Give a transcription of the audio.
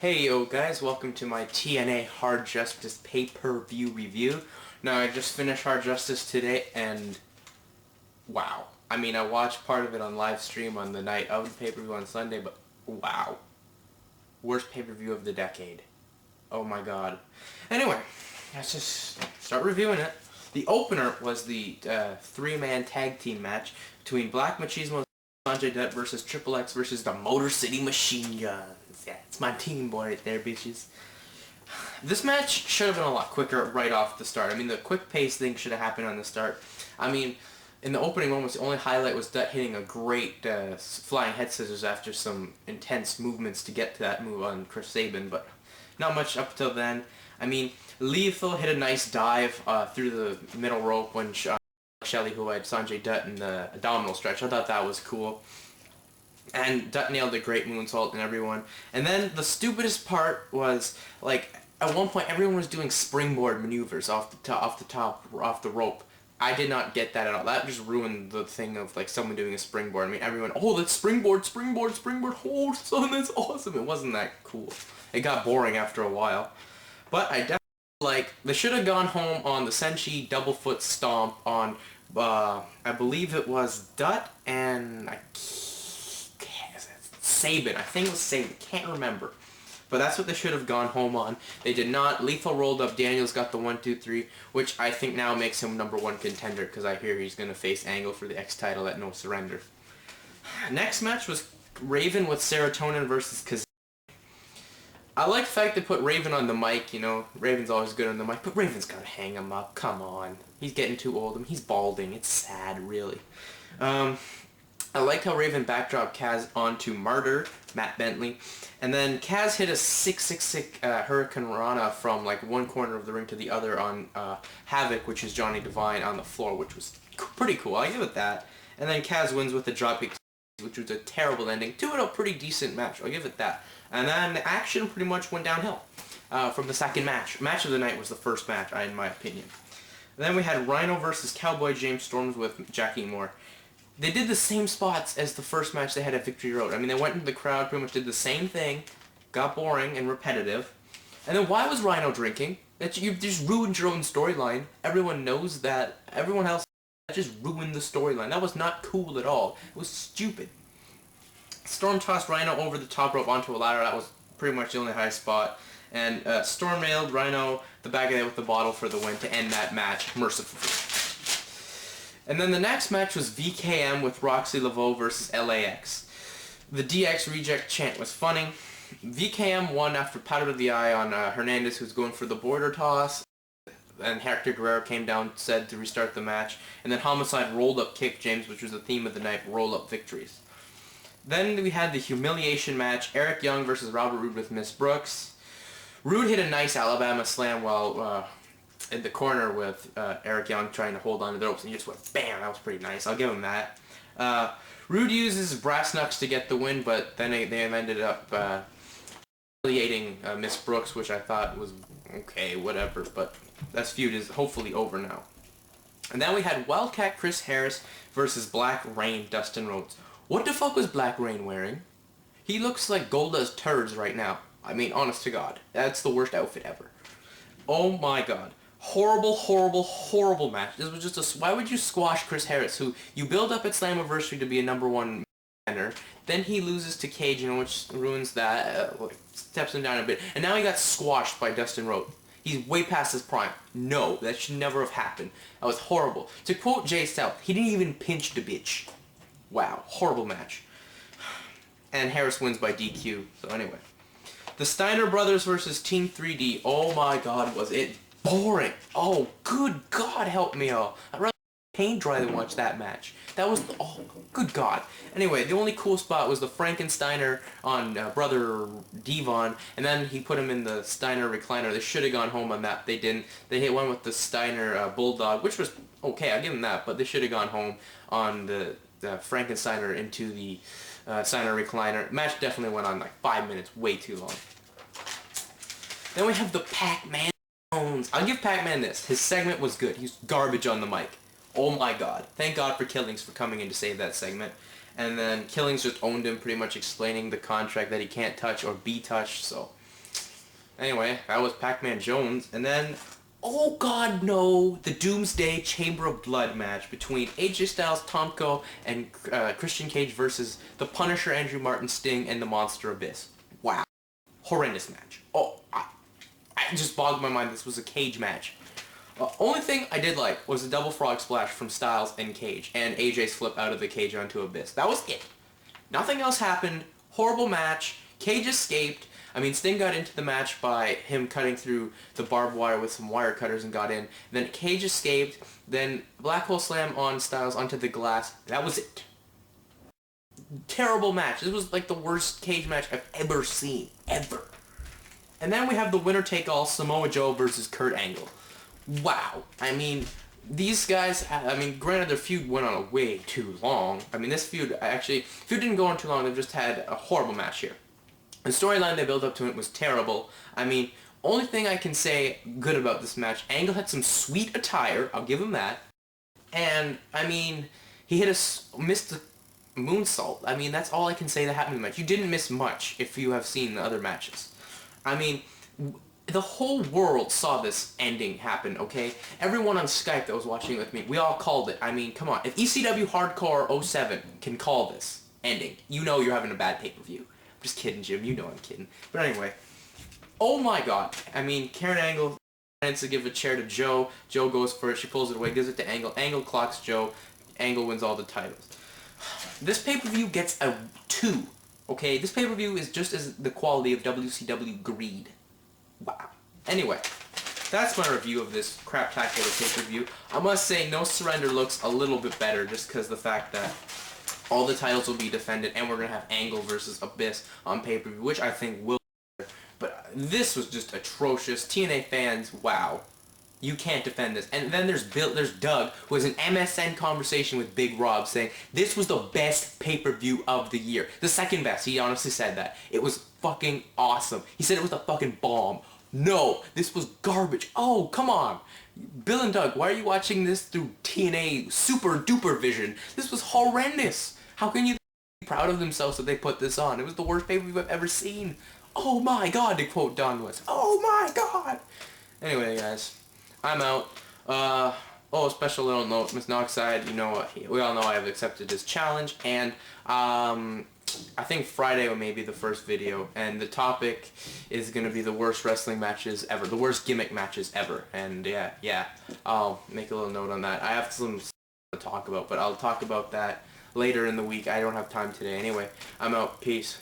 Hey yo guys, welcome to my TNA Hard Justice pay-per-view review. Now I just finished Hard Justice today and wow. I mean, I watched part of it on live stream on the night of the pay-per-view on Sunday, but wow. Worst pay-per-view of the decade. Oh my god. Anyway, let's just start reviewing it. The opener was the three-man tag team match between Black Machismo Sanjay Dutt versus Triple X versus the Motor City Machine Guns. Yeah, it's my team boy right there, bitches. This match should have been a lot quicker right off the start. I mean, the quick pace thing should have happened on the start. I mean, in the opening moments, the only highlight was Dutt hitting a great flying head scissors after some intense movements to get to that move on Chris Sabin, but not much up till then. I mean, Lethal hit a nice dive through the middle rope when Shelley, who had Sanjay Dutt in the abdominal stretch. I thought that was cool. And Dutt nailed a great moonsault and everyone. And then the stupidest part was, like, at one point everyone was doing springboard maneuvers off the rope. I did not get that at all. That just ruined the thing of, like, someone doing a springboard. I mean, everyone, oh, that's springboard, springboard, springboard. Oh, son, that's awesome. It wasn't that cool. It got boring after a while. But I definitely, like, they should have gone home on the Senshi double foot stomp on, I believe it was Dutt and Sabin. I think it was Sabin. Can't remember. But that's what they should have gone home on. They did not. Lethal rolled up. Daniels got the 1-2-3, which I think now makes him #1 contender because I hear he's going to face Angle for the X title at No Surrender. Next match was Raven with Serotonin versus Kaz. I like the fact they put Raven on the mic, you know. Raven's always good on the mic, but Raven's gotta hang him up. Come on. He's getting too old. I mean, he's balding. It's sad, really. I liked how Raven backdropped Kaz onto Martyr, Matt Bentley, and then Kaz hit a 666 Hurricane Rana from like one corner of the ring to the other on Havoc, which is Johnny Devine, on the floor, which was pretty cool. I give it that. And then Kaz wins with the dropkick, which was a terrible ending to a pretty decent match. I'll give it that. And then the action pretty much went downhill from the second match. Match of the night was the first match, in my opinion. And then we had Rhino versus Cowboy James Storms with Jackie Moore. They did the same spots as the first match they had at Victory Road. I mean, they went into the crowd, pretty much did the same thing, got boring and repetitive. And then why was Rhino drinking? You just ruined your own storyline. Everyone knows that. Everyone else just ruined the storyline. That was not cool at all. It was stupid. Storm tossed Rhino over the top rope onto a ladder. That was pretty much the only high spot. And Storm nailed Rhino the back of the head with the bottle for the win to end that match mercifully. And then the next match was VKM with Roxy Laveau versus LAX. The DX reject chant was funny. VKM won after powder to the eye on Hernandez, who's going for the border toss. And Hector Guerrero came down, said to restart the match. And then Homicide rolled up kick James, which was the theme of the night, roll up victories. Then we had the humiliation match, Eric Young versus Robert Roode with Miss Brooks. Roode hit a nice Alabama slam while in the corner with Eric Young trying to hold on to the ropes, and he just went bam. That was pretty nice. I'll give him that. Roode uses brass knucks to get the win, but then they ended up humiliating Miss Brooks, which I thought was okay, whatever, but that feud is hopefully over now. And then we had Wildcat Chris Harris versus Black Rain Dustin Rhodes. What the fuck was Black Rain wearing? He looks like Golda's turds right now. I mean, honest to God. That's the worst outfit ever. Oh my god. Horrible, horrible, horrible match. This was just why would you squash Chris Harris, who you build up at Slammiversary to be a #1 contender, then he loses to Cage, you know, which ruins that, steps him down a bit, and now he got squashed by Dustin Rhodes. He's way past his prime. No, that should never have happened. That was horrible. To quote Jay South, he didn't even pinch the bitch. Wow, horrible match. And Harris wins by DQ, so anyway. The Steiner Brothers versus Team 3D. Oh my god, was it boring. Oh, good god, help me all. I'd rather paint dry than watch that match. That was, oh, good god. Anyway, the only cool spot was the Frankensteiner on Brother Devon, and then he put him in the Steiner recliner. They should have gone home on that. They didn't. They hit one with the Steiner Bulldog, which was okay, I'll give them that, but they should have gone home on the Frankensteiner into the Steiner recliner. Match definitely went on like 5 minutes, way too long. Then we have the Pac-Man. I'll give Pac-Man this. His segment was good. He was garbage on the mic. Oh my god. Thank God for Killings for coming in to save that segment. And then Killings just owned him, pretty much explaining the contract that he can't touch or be touched, so Anyway, that was Pac-Man Jones, and then, oh god no, the Doomsday Chamber of Blood match between AJ Styles, Tomko, and Christian Cage versus The Punisher, Andrew Martin, Sting, and the Monster Abyss. Wow. Horrendous match. Oh, I just bogged my mind this was a cage match. Only thing I did like was the double frog splash from Styles and Cage, and AJ's flip out of the cage onto Abyss. That was it. Nothing else happened. Horrible match. Cage escaped. I mean, Sting got into the match by him cutting through the barbed wire with some wire cutters and got in. Then Cage escaped. Then Black Hole Slam on Styles onto the glass. That was it. Terrible match. This was like the worst cage match I've ever seen. Ever. And then we have the winner-take-all Samoa Joe versus Kurt Angle. Wow. I mean, these guys, granted their feud went on a way too long. I mean, this feud didn't go on too long. They've just had a horrible match here. The storyline they built up to it was terrible. I mean, only thing I can say good about this match, Angle had some sweet attire, I'll give him that. And, I mean, he missed the moonsault. I mean, that's all I can say that happened in the match. You didn't miss much if you have seen the other matches. I mean, the whole world saw this ending happen, okay? Everyone on Skype that was watching it with me, we all called it. I mean, come on. If ECW Hardcore 07 can call this ending, you know you're having a bad pay-per-view. I'm just kidding, Jim. You know I'm kidding. But anyway, oh my god. I mean, Karen Angle tries to give a chair to Joe. Joe goes for it. She pulls it away, gives it to Angle. Angle clocks Joe. Angle wins all the titles. This pay-per-view gets a 2. Okay? This pay-per-view is just as the quality of WCW Greed. Wow. Anyway, that's my review of this craptacular pay-per-view. I must say, No Surrender looks a little bit better just because the fact that all the titles will be defended and we're going to have Angle versus Abyss on pay-per-view, which I think will be better. But this was just atrocious. TNA fans, wow. You can't defend this. And then there's Doug, who has an MSN conversation with Big Rob saying, this was the best pay-per-view of the year. The second best. He honestly said that. It was fucking awesome. He said it was a fucking bomb. No, this was garbage. Oh, come on. Bill and Doug, why are you watching this through TNA super duper vision? This was horrendous. How can you be proud of themselves that they put this on? It was the worst pay-per-view I've ever seen. Oh my god, to quote Don West. Oh my god. Anyway, guys, I'm out. Special little note, Miss Noxide, you know, we all know I have accepted his challenge, and I think Friday may be the first video, and the topic is going to be the worst wrestling matches ever, the worst gimmick matches ever, and yeah, I'll make a little note on that. I have some stuff to talk about, but I'll talk about that later in the week. I don't have time today. Anyway, I'm out. Peace.